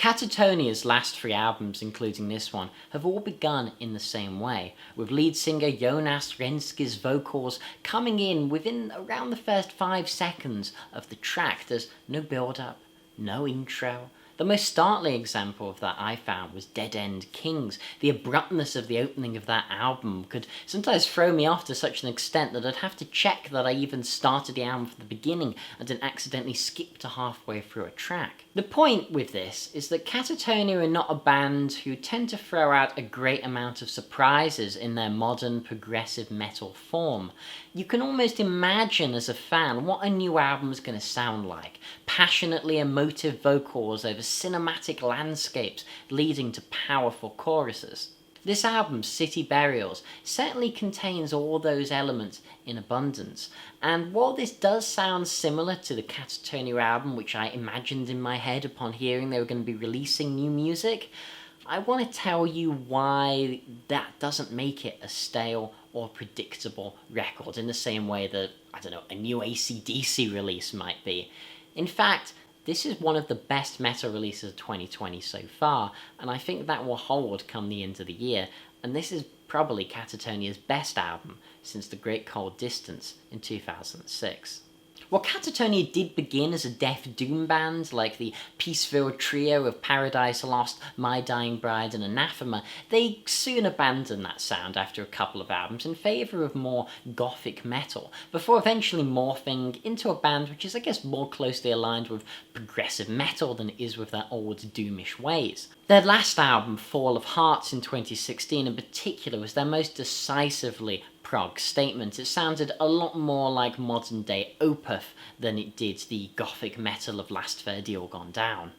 Katatonia's last 3 albums, including this one, have all begun in the same way, with lead singer Jonas Renski's vocals coming in within around the first 5 seconds of the track. There's no build-up, no intro. The most startling example of that I found was Dead End Kings. The abruptness of the opening of that album could sometimes throw me off to such an extent that I'd have to check that I even started the album from the beginning and didn't accidentally skip to halfway through a track. The point with this is that Katatonia are not a band who tend to throw out a great amount of surprises in their modern progressive metal form. You can almost imagine as a fan what a new album is going to sound like. Passionately emotive vocals over cinematic landscapes leading to powerful choruses. This album, City Burials, certainly contains all those elements in abundance, and while this does sound similar to the Katatonia album, which I imagined in my head upon hearing they were going to be releasing new music, I want to tell you why that doesn't make it a stale or predictable record in the same way that, I don't know, a new AC/DC release might be. In fact, this is one of the best metal releases of 2020 so far, and I think that will hold come the end of the year, and this is probably Katatonia's best album since The Great Cold Distance in 2006. While Katatonia did begin as a death doom band, like the peace-filled trio of Paradise Lost, My Dying Bride and Anathema, they soon abandoned that sound after a couple of albums in favour of more gothic metal, before eventually morphing into a band which is, I guess, more closely aligned with progressive metal than it is with their old doomish ways. Their last album, Fall of Hearts in 2016 in particular, was their most decisively prog statement. It sounded a lot more like modern day Opeth than it did the gothic metal of Last Fair Deal Gone Down.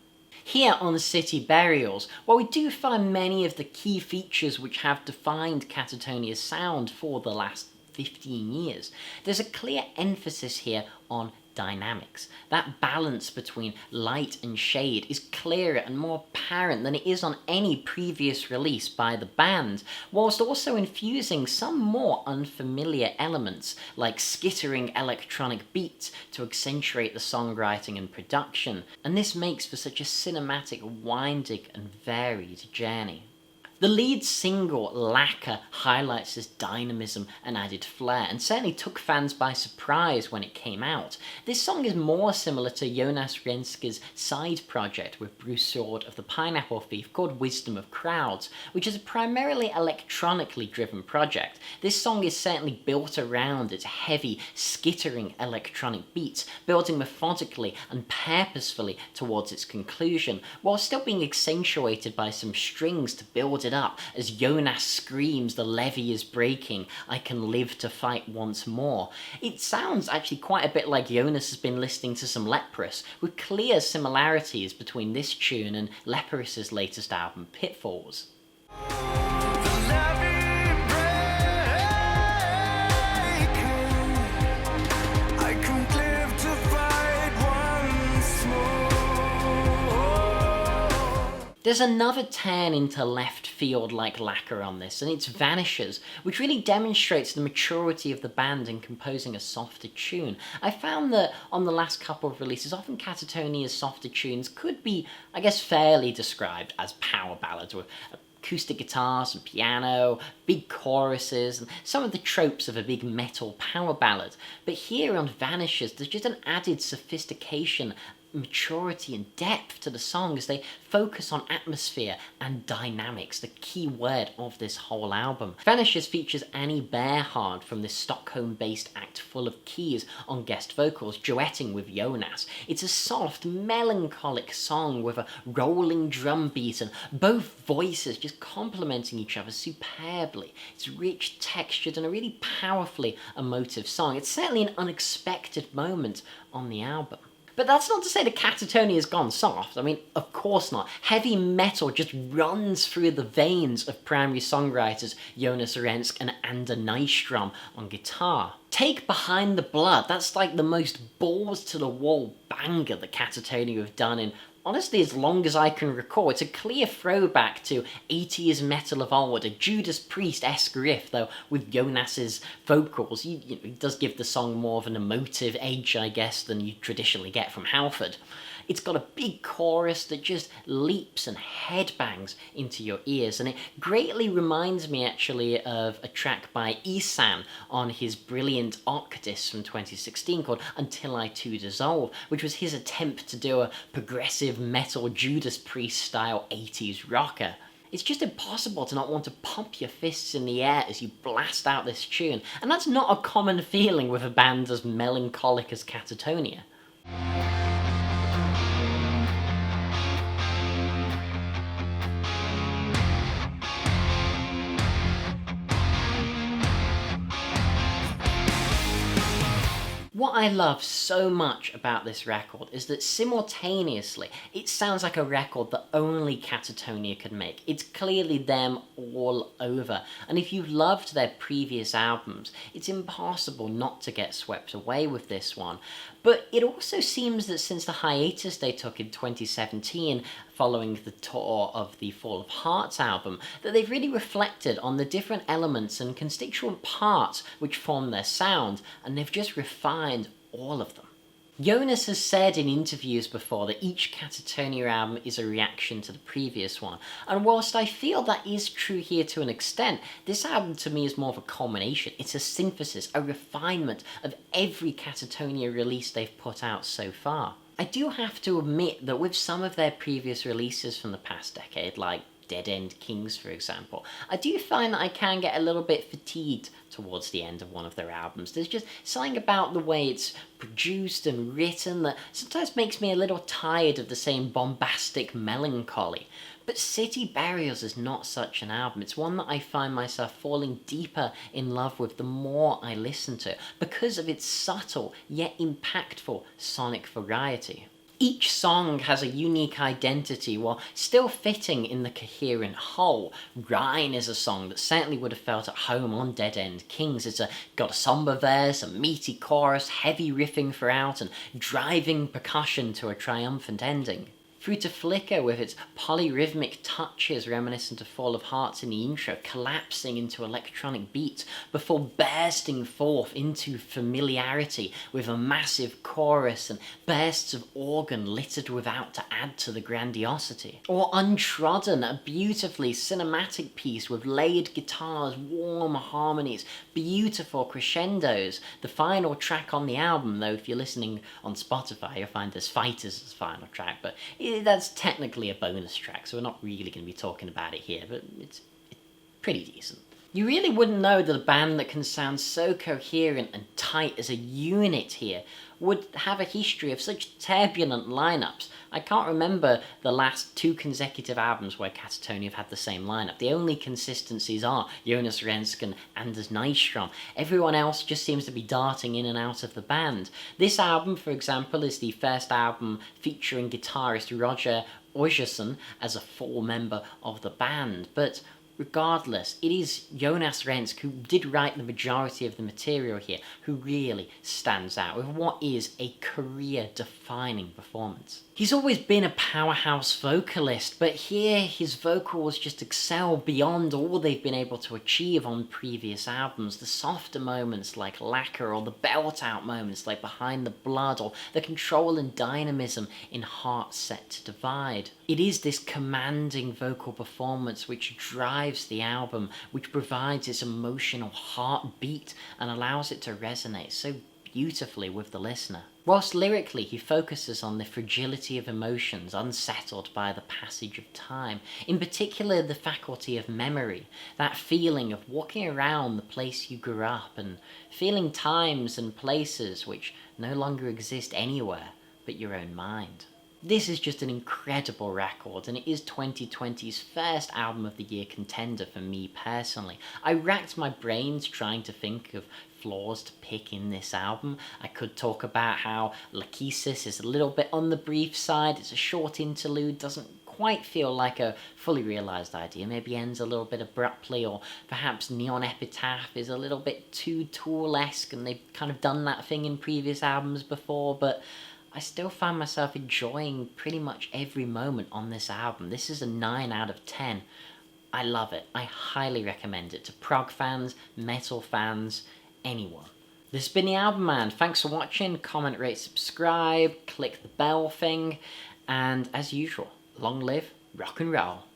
Here on City Burials, while we do find many of the key features which have defined Katatonia's sound for the last 15 years, there's a clear emphasis here on dynamics. That balance between light and shade is clearer and more apparent than it is on any previous release by the band, whilst also infusing some more unfamiliar elements, like skittering electronic beats to accentuate the songwriting and production, and this makes for such a cinematic, winding and varied journey. The lead single, Lacquer, highlights this dynamism and added flair, and certainly took fans by surprise when it came out. This song is more similar to Jonas Renski's side project with Bruce Sword of the Pineapple Thief called Wisdom of Crowds, which is a primarily electronically driven project. This song is certainly built around its heavy, skittering electronic beats, building methodically and purposefully towards its conclusion, while still being accentuated by some strings to build it up as Jonas screams, "The levee is breaking, I can live to fight once more." It sounds actually quite a bit like Jonas has been listening to some Leprous, with clear similarities between this tune and Leprous's latest album, Pitfalls. There's another turn into left field like Lacquer on this, and it's Vanishers, which really demonstrates the maturity of the band in composing a softer tune. I found that on the last couple of releases, often Katatonia's softer tunes could be, I guess, fairly described as power ballads with acoustic guitars and piano, big choruses, and some of the tropes of a big metal power ballad. But here on Vanishers, there's just an added sophistication, maturity and depth to the song as they focus on atmosphere and dynamics, the key word of this whole album. Vanishers features Annie Bearhard from this Stockholm-based act full of keys on guest vocals, duetting with Jonas. It's a soft, melancholic song with a rolling drum beat and both voices just complementing each other superbly. It's rich, textured, and a really powerfully emotive song. It's certainly an unexpected moment on the album. But that's not to say that Katatonia has gone soft. I mean, of course not. Heavy metal just runs through the veins of primary songwriters Jonas Rensk and Ander Nystrom on guitar. Take Behind the Blood, that's like the most balls-to-the-wall banger that Katatonia have done in, honestly, as long as I can recall. It's a clear throwback to 80s metal of old, a Judas Priest-esque riff, though with Jonas's vocals. He does give the song more of an emotive edge, I guess, than you traditionally get from Halford. It's got a big chorus that just leaps and headbangs into your ears, and it greatly reminds me actually of a track by Isan on his brilliant Octodisc from 2016 called Until I Too Dissolve, which was his attempt to do a progressive metal Judas Priest style 80s rocker. It's just impossible to not want to pump your fists in the air as you blast out this tune, and that's not a common feeling with a band as melancholic as Katatonia. What I love so much about this record is that simultaneously, it sounds like a record that only Katatonia could make. It's clearly them all over, and if you've loved their previous albums, it's impossible not to get swept away with this one. But it also seems that since the hiatus they took in 2017, following the tour of the Fall of Hearts album, that they've really reflected on the different elements and constituent parts which form their sound, and they've just refined all of them. Jonas has said in interviews before that each Katatonia album is a reaction to the previous one, and whilst I feel that is true here to an extent, this album to me is more of a culmination. It's a synthesis, a refinement of every Katatonia release they've put out so far. I do have to admit that with some of their previous releases from the past decade, like Dead End Kings for example, I do find that I can get a little bit fatigued towards the end of one of their albums. There's just something about the way it's produced and written that sometimes makes me a little tired of the same bombastic melancholy. But City Burials is not such an album. It's one that I find myself falling deeper in love with the more I listen to, because of its subtle yet impactful sonic variety. Each song has a unique identity while still fitting in the coherent whole. Rein is a song that certainly would have felt at home on Dead End Kings. It's got a somber verse, a meaty chorus, heavy riffing throughout, and driving percussion to a triumphant ending. Through to Flicker with its polyrhythmic touches reminiscent of Fall of Hearts in the intro, collapsing into electronic beats before bursting forth into familiarity with a massive chorus and bursts of organ littered without to add to the grandiosity. Or Untrodden, a beautifully cinematic piece with layered guitars, warm harmonies, beautiful crescendos. The final track on the album, though if you're listening on Spotify you'll find there's Fighters as the final track, but that's technically a bonus track, so we're not really going to be talking about it here, but it's pretty decent. You really wouldn't know that a band that can sound so coherent and tight as a unit here would have a history of such turbulent lineups. I can't remember the last 2 consecutive albums where Katatonia have had the same lineup. The only consistencies are Jonas Rensk and Anders Nystrom. Everyone else just seems to be darting in and out of the band. This album, for example, is the first album featuring guitarist Roger Ojason as a full member of the band, but regardless, it is Jonas Rensk, who did write the majority of the material here, who really stands out with what is a career-defining performance. He's always been a powerhouse vocalist, but here his vocals just excel beyond all they've been able to achieve on previous albums. The softer moments like Lacquer, or the belt-out moments like Behind the Blood, or the control and dynamism in Heart Set to Divide. It is this commanding vocal performance which drives the album, which provides its emotional heartbeat and allows it to resonate so beautifully with the listener. Whilst lyrically he focuses on the fragility of emotions unsettled by the passage of time, in particular the faculty of memory, that feeling of walking around the place you grew up and feeling times and places which no longer exist anywhere but your own mind. This is just an incredible record, and it is 2020's first album of the year contender for me personally. I racked my brains trying to think of flaws to pick in this album. I could talk about how Lachesis is a little bit on the brief side, it's a short interlude, doesn't quite feel like a fully realised idea, maybe ends a little bit abruptly, or perhaps Neon Epitaph is a little bit too Tool-esque and they've kind of done that thing in previous albums before, but I still find myself enjoying pretty much every moment on this album. This is a 9 out of 10. I love it. I highly recommend it to prog fans, metal fans, anyone. This has been TheAIbumMan. Thanks for watching. Comment, rate, subscribe, click the bell thing, and as usual, long live rock and roll.